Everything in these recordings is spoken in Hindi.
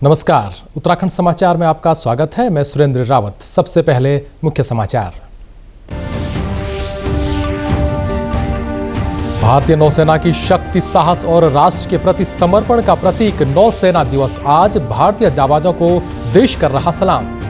नमस्कार, उत्तराखंड समाचार में आपका स्वागत है। मैं सुरेंद्र रावत। सबसे पहले मुख्य समाचार। भारतीय नौसेना की शक्ति, साहस और राष्ट्र के प्रति समर्पण का प्रतीक नौसेना दिवस आज भारतीय जाबाजों को देश कर रहा सलाम।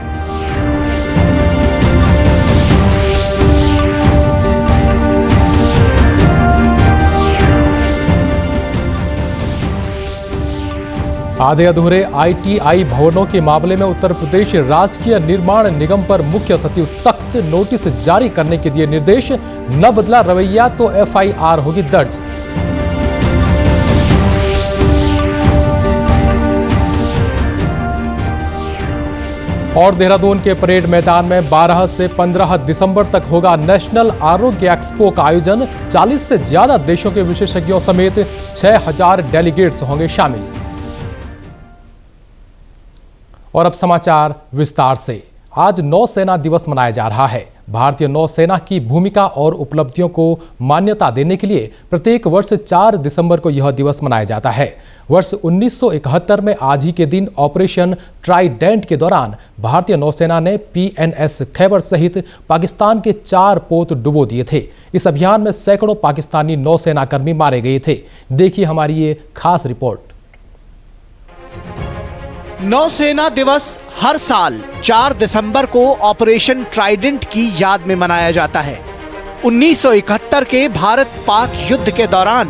आधे अधूरे आईटीआई भवनों के मामले में उत्तर प्रदेश राजकीय निर्माण निगम पर मुख्य सचिव सख्त, नोटिस जारी करने के दिए निर्देश। न बदला रवैया तो एफआईआर होगी दर्ज। और देहरादून के परेड मैदान में 12 से 15 दिसंबर तक होगा नेशनल आरोग्य एक्सपो का आयोजन। 40 से ज्यादा देशों के विशेषज्ञों समेत 6000 डेलीगेट्स होंगे शामिल। और अब समाचार विस्तार से। आज नौसेना दिवस मनाया जा रहा है। भारतीय नौसेना की भूमिका और उपलब्धियों को मान्यता देने के लिए प्रत्येक वर्ष 4 दिसंबर को यह दिवस मनाया जाता है। वर्ष 1971 में आज ही के दिन ऑपरेशन ट्राइडेंट के दौरान भारतीय नौसेना ने PNS खैबर सहित पाकिस्तान के 4 पोत डुबो दिए थे। इस अभियान में सैकड़ों पाकिस्तानी नौसेना कर्मी मारे गए थे। देखिए हमारी ये खास रिपोर्ट। नौसेना दिवस हर साल 4 दिसंबर को ऑपरेशन ट्राइडेंट की याद में मनाया जाता है। 1971 के भारत पाक युद्ध के दौरान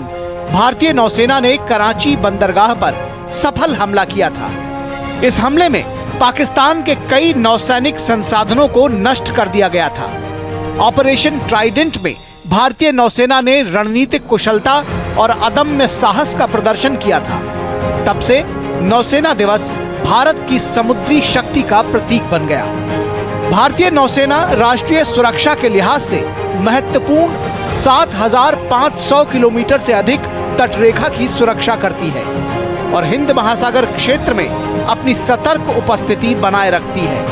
भारतीय नौसेना ने कराची बंदरगाह पर सफल हमला किया था। इस हमले में पाकिस्तान के कई नौसैनिक संसाधनों को नष्ट कर दिया गया था। ऑपरेशन ट्राइडेंट में भारतीय नौसेना ने रणनीतिक कुशलता और अदम्य साहस का प्रदर्शन किया था। तब से नौसेना दिवस भारत की समुद्री शक्ति का प्रतीक बन गया। भारतीय नौसेना राष्ट्रीय सुरक्षा के लिहाज से महत्वपूर्ण 7500 किलोमीटर से अधिक तटरेखा की सुरक्षा करती है और हिंद महासागर क्षेत्र में अपनी सतर्क उपस्थिति बनाए रखती है।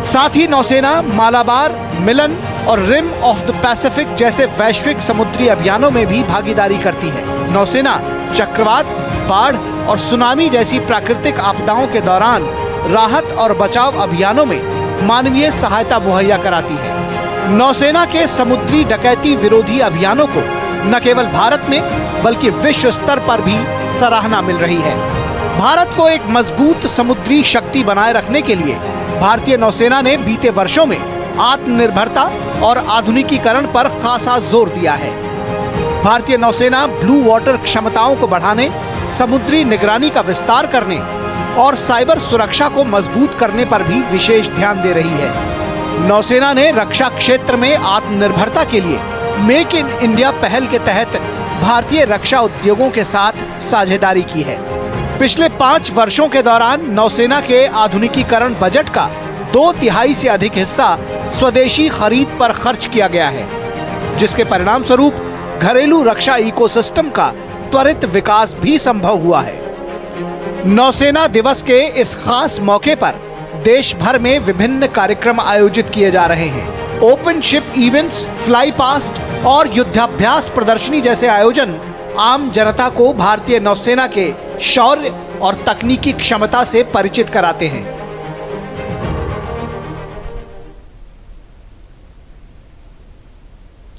साथ ही नौसेना मालाबार, मिलन और रिम ऑफ द पैसिफिक जैसे वैश्विक समुद्री अभियानों में भी भागीदारी करती है। नौसेना चक्रवात, बाढ़ और सुनामी जैसी प्राकृतिक आपदाओं के दौरान राहत और बचाव अभियानों में मानवीय सहायता मुहैया कराती है। नौसेना के समुद्री डकैती विरोधी अभियानों को न केवल भारत में बल्कि विश्व स्तर पर भी सराहना मिल रही है। भारत को एक मजबूत समुद्री शक्ति बनाए रखने के लिए भारतीय नौसेना ने बीते वर्षों में आत्मनिर्भरता और आधुनिकीकरण पर खासा जोर दिया है। भारतीय नौसेना ब्लू वाटर क्षमताओं को बढ़ाने, समुद्री निगरानी का विस्तार करने और साइबर सुरक्षा को मजबूत करने पर भी विशेष ध्यान दे रही है। नौसेना ने रक्षा क्षेत्र में आत्मनिर्भरता के लिए मेक इन इंडिया पहल के तहत भारतीय रक्षा उद्योगों के साथ साझेदारी की है। पिछले 5 वर्षों के दौरान नौसेना के आधुनिकीकरण बजट का 2/3 से अधिक हिस्सा स्वदेशी खरीद पर खर्च किया गया है, जिसके परिणाम स्वरूप घरेलू रक्षा इकोसिस्टम का त्वरित विकास भी संभव हुआ है। नौसेना दिवस के इस खास मौके पर देश भर में विभिन्न कार्यक्रम आयोजित किए जा रहे हैं। Open ship events, fly past और युद्धाभ्यास प्रदर्शनी जैसे आयोजन आम जनता को भारतीय नौसेना के शौर्य और तकनीकी क्षमता से परिचित कराते हैं।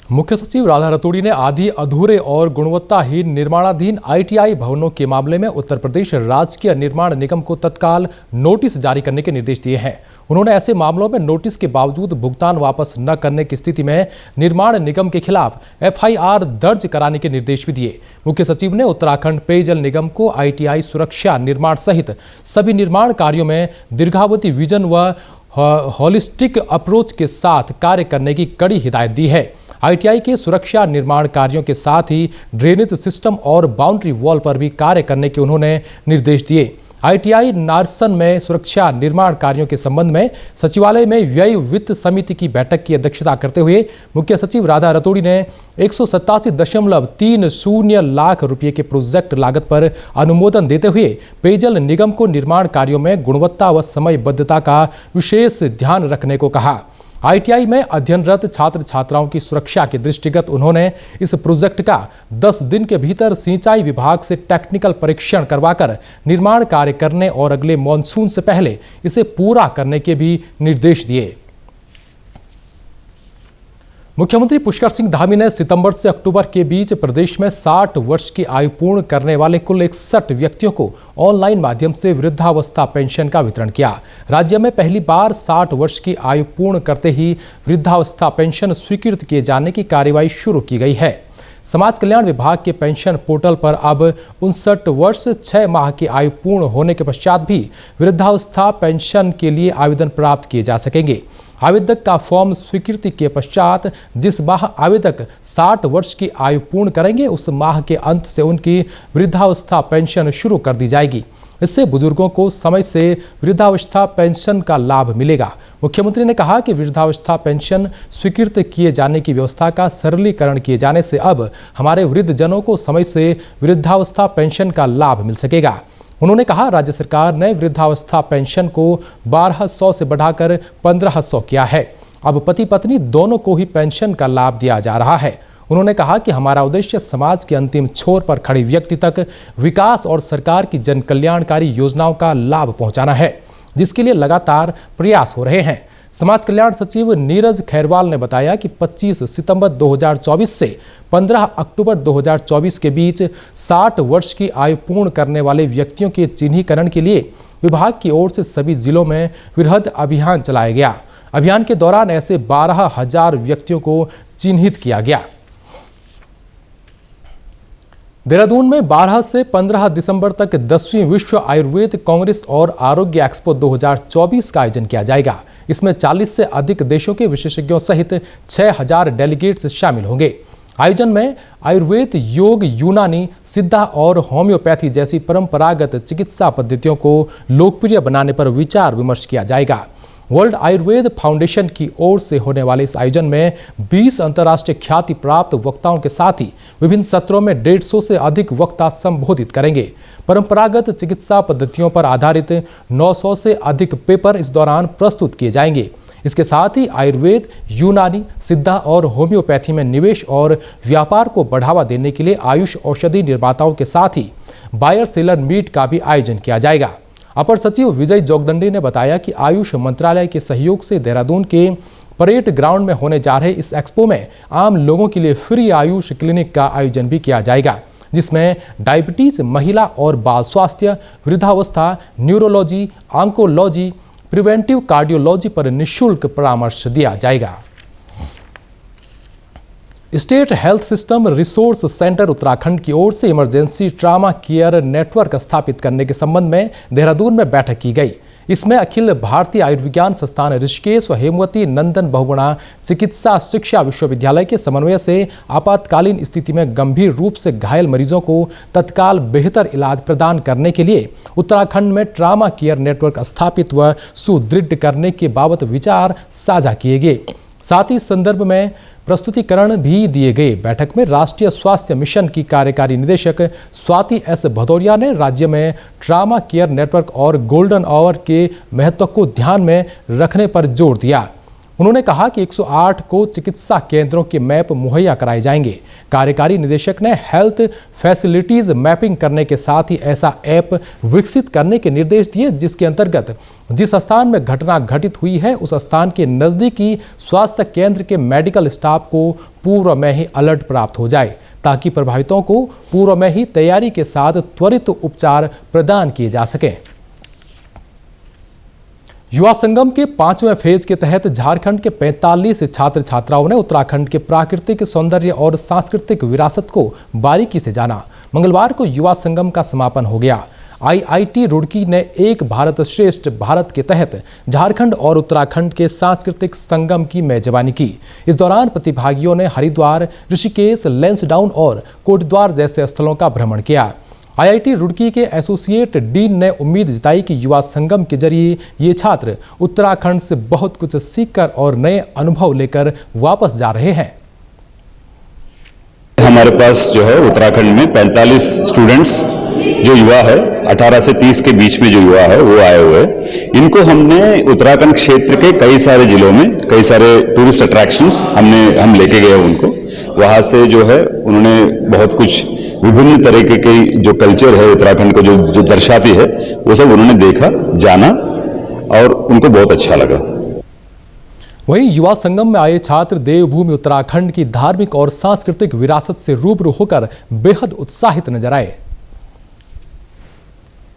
मुख्य सचिव राधा रतूड़ी ने आधी अधूरे और गुणवत्ताहीन निर्माणाधीन आईटीआई भवनों के मामले में उत्तर प्रदेश राजकीय निर्माण निगम को तत्काल नोटिस जारी करने के निर्देश दिए हैं। उन्होंने ऐसे मामलों में नोटिस के बावजूद भुगतान वापस न करने की स्थिति में निर्माण निगम के खिलाफ एफआईआर दर्ज कराने के निर्देश भी दिए। मुख्य सचिव ने उत्तराखंड पेयजल निगम को आईटीआई सुरक्षा निर्माण सहित सभी निर्माण कार्यों में दीर्घावधि विजन व होलिस्टिक अप्रोच के साथ कार्य करने की कड़ी हिदायत दी है। आईटीआई के सुरक्षा निर्माण कार्यों के साथ ही ड्रेनेज सिस्टम और बाउंड्री वॉल पर भी कार्य करने के उन्होंने निर्देश दिए। आईटीआई नारसन में सुरक्षा निर्माण कार्यों के संबंध में सचिवालय में व्यय वित्त समिति की बैठक की अध्यक्षता करते हुए मुख्य सचिव राधा रतूड़ी ने 187.30 लाख रुपये के प्रोजेक्ट लागत पर अनुमोदन देते हुए पेयजल निगम को निर्माण कार्यों में गुणवत्ता व समयबद्धता का विशेष ध्यान रखने को कहा। ITI में अध्ययनरत छात्र छात्राओं की सुरक्षा के दृष्टिगत उन्होंने इस प्रोजेक्ट का 10 दिन के भीतर सिंचाई विभाग से टेक्निकल परीक्षण करवाकर निर्माण कार्य करने और अगले मॉनसून से पहले इसे पूरा करने के भी निर्देश दिए। मुख्यमंत्री पुष्कर सिंह धामी ने सितंबर से अक्टूबर के बीच प्रदेश में 60 वर्ष की आयु पूर्ण करने वाले कुल 61 व्यक्तियों को ऑनलाइन माध्यम से वृद्धावस्था पेंशन का वितरण किया। राज्य में पहली बार 60 वर्ष की आयु पूर्ण करते ही वृद्धावस्था पेंशन स्वीकृत किए जाने की कार्यवाही शुरू की गई है। समाज कल्याण विभाग के पेंशन पोर्टल पर अब 59 वर्ष 6 माह की आयु पूर्ण होने के पश्चात भी वृद्धावस्था पेंशन के लिए आवेदन प्राप्त किए जा सकेंगे। आवेदक का फॉर्म स्वीकृति के पश्चात जिस माह आवेदक 60 वर्ष की आयु पूर्ण करेंगे उस माह के अंत से उनकी वृद्धावस्था पेंशन शुरू कर दी जाएगी। इससे बुजुर्गों को समय से वृद्धावस्था पेंशन का लाभ मिलेगा। मुख्यमंत्री ने कहा कि वृद्धावस्था पेंशन स्वीकृत किए जाने की व्यवस्था का सरलीकरण किए जाने से अब हमारे वृद्धजनों को समय से वृद्धावस्था पेंशन का लाभ मिल सकेगा। उन्होंने कहा राज्य सरकार ने वृद्धावस्था पेंशन को 1200 से बढ़ाकर 1500 किया है। अब पति पत्नी दोनों को ही पेंशन का लाभ दिया जा रहा है। उन्होंने कहा कि हमारा उद्देश्य समाज के अंतिम छोर पर खड़े व्यक्ति तक विकास और सरकार की जन कल्याणकारी योजनाओं का लाभ पहुंचाना है, जिसके लिए लगातार प्रयास हो रहे हैं। समाज कल्याण सचिव नीरज खैरवाल ने बताया कि 25 सितंबर 2024 से 15 अक्टूबर 2024 के बीच 60 वर्ष की आयु पूर्ण करने वाले व्यक्तियों के चिन्हीकरण के लिए विभाग की ओर से सभी जिलों में वृहद अभियान चलाया गया। अभियान के दौरान ऐसे 12,000 व्यक्तियों को चिन्हित किया गया। देहरादून में 12 से 15 दिसंबर तक 10वीं विश्व आयुर्वेद कांग्रेस और आरोग्य एक्सपो 2024 का आयोजन किया जाएगा। इसमें 40 से अधिक देशों के विशेषज्ञों सहित 6000 डेलीगेट्स शामिल होंगे। आयोजन में आयुर्वेद, योग, यूनानी, सिद्धा और होम्योपैथी जैसी परंपरागत चिकित्सा पद्धतियों को लोकप्रिय बनाने पर विचार विमर्श किया जाएगा। वर्ल्ड आयुर्वेद फाउंडेशन की ओर से होने वाले इस आयोजन में 20 अंतर्राष्ट्रीय ख्याति प्राप्त वक्ताओं के साथ ही विभिन्न सत्रों में 150 से अधिक वक्ता संबोधित करेंगे। परंपरागत चिकित्सा पद्धतियों पर आधारित 900 से अधिक पेपर इस दौरान प्रस्तुत किए जाएंगे। इसके साथ ही आयुर्वेद, यूनानी, सिद्धा और होम्योपैथी में निवेश और व्यापार को बढ़ावा देने के लिए आयुष औषधि निर्माताओं के साथ ही बायर सेलर मीट का भी आयोजन किया जाएगा। अपर सचिव विजय जोगदंडी ने बताया कि आयुष मंत्रालय के सहयोग से देहरादून के परेड ग्राउंड में होने जा रहे इस एक्सपो में आम लोगों के लिए फ्री आयुष क्लिनिक का आयोजन भी किया जाएगा, जिसमें डायबिटीज, महिला और बाल स्वास्थ्य, वृद्धावस्था, न्यूरोलॉजी, ऑन्कोलॉजी, प्रिवेंटिव कार्डियोलॉजी पर निःशुल्क परामर्श दिया जाएगा। State health system resource centre Uttarakhand की ओर से इमरजेंसी ट्रामा केयर नेटवर्क स्थापित करने के संबंध में देहरादून में बैठक की गई। इसमें अखिल भारतीय आयुर्विज्ञान संस्थान ऋषिकेश व हेमवती नंदन बहुगुणा चिकित्सा शिक्षा विश्वविद्यालय के समन्वय से आपातकालीन स्थिति में गंभीर रूप से घायल मरीजों को तत्काल बेहतर इलाज प्रदान करने के लिए उत्तराखंड में ट्रामा केयर नेटवर्क स्थापित व सुदृढ़ करने के बाबत विचार साझा किए गए। साथ ही इस संदर्भ में प्रस्तुतिकरण भी दिए गए। बैठक में राष्ट्रीय स्वास्थ्य मिशन की कार्यकारी निदेशक स्वाति एस भदौरिया ने राज्य में ट्रामा केयर नेटवर्क और गोल्डन आवर के महत्व को ध्यान में रखने पर जोर दिया। उन्होंने कहा कि 108 को चिकित्सा केंद्रों के मैप मुहैया कराए जाएंगे। कार्यकारी निदेशक ने हेल्थ फैसिलिटीज मैपिंग करने के साथ ही ऐसा ऐप विकसित करने के निर्देश दिए जिसके अंतर्गत जिस स्थान में घटना घटित हुई है उस स्थान के नज़दीकी स्वास्थ्य केंद्र के मेडिकल स्टाफ को पूर्व में ही अलर्ट प्राप्त हो जाए, ताकि प्रभावितों को पूर्व में ही तैयारी के साथ त्वरित उपचार प्रदान किए जा सके। युवा संगम के 5वें फेज के तहत झारखंड के 45 छात्र छात्राओं ने उत्तराखंड के प्राकृतिक सौंदर्य और सांस्कृतिक विरासत को बारीकी से जाना। मंगलवार को युवा संगम का समापन हो गया। IIT रुड़की ने एक भारत श्रेष्ठ भारत के तहत झारखंड और उत्तराखंड के सांस्कृतिक संगम की मेजबानी की। इस दौरान प्रतिभागियों ने हरिद्वार, ऋषिकेश, लैंसडाउन और कोटद्वार जैसे स्थलों का भ्रमण किया। IIT रुड़की के एसोसिएट डीन ने उम्मीद जताई कि युवा संगम के जरिए ये छात्र उत्तराखंड से बहुत कुछ सीखकर और नए अनुभव लेकर वापस जा रहे हैं। हमारे पास जो है उत्तराखंड में 45 स्टूडेंट्स जो युवा है 18 से 30 के बीच में जो युवा है वो आए हुए हैं। इनको हमने उत्तराखंड क्षेत्र के कई सारे जिलों में कई सारे टूरिस्ट अट्रैक्शंस हम लेके गए उनको। वहां से जो है उन्होंने बहुत कुछ विभिन्न तरीके की जो कल्चर है उत्तराखंड को जो दर्शाती है वो सब उन्होंने देखा, जाना और उनको बहुत अच्छा लगा। वहीं युवा संगम में आए छात्र देवभूमि उत्तराखंड की धार्मिक और सांस्कृतिक विरासत से रूबरू होकर बेहद उत्साहित नजर आए।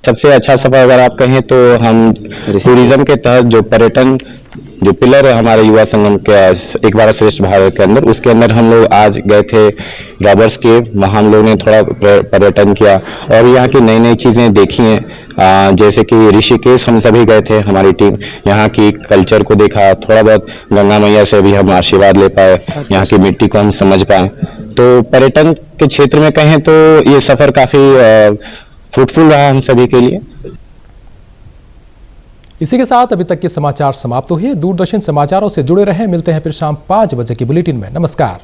सबसे अच्छा सफर अगर आप कहें तो हम टूरिज्म के तहत जो पर्यटन जो पिलर है हमारे युवा संगम के एक बार श्रेष्ठ भारत के अंदर, उसके अंदर हम लोग आज गए थे रॉबर्ट्स केव। वहाँ हम लोग ने थोड़ा पर्यटन किया और यहाँ की नई नई चीज़ें देखी हैं, जैसे कि ऋषिकेश हम सभी गए थे, हमारी टीम यहाँ की कल्चर को देखा, थोड़ा बहुत गंगा मैया से भी हम आशीर्वाद ले पाए, यहाँ की मिट्टी को हम समझ पाए। तो पर्यटन के क्षेत्र में कहें तो ये सफ़र काफ़ी फ्रूटफुल रहा हम सभी के लिए। इसी के साथ अभी तक के समाचार समाप्त हुए। दूरदर्शन समाचारों से जुड़े रहें। मिलते हैं फिर शाम 5 बजे की बुलेटिन में। नमस्कार।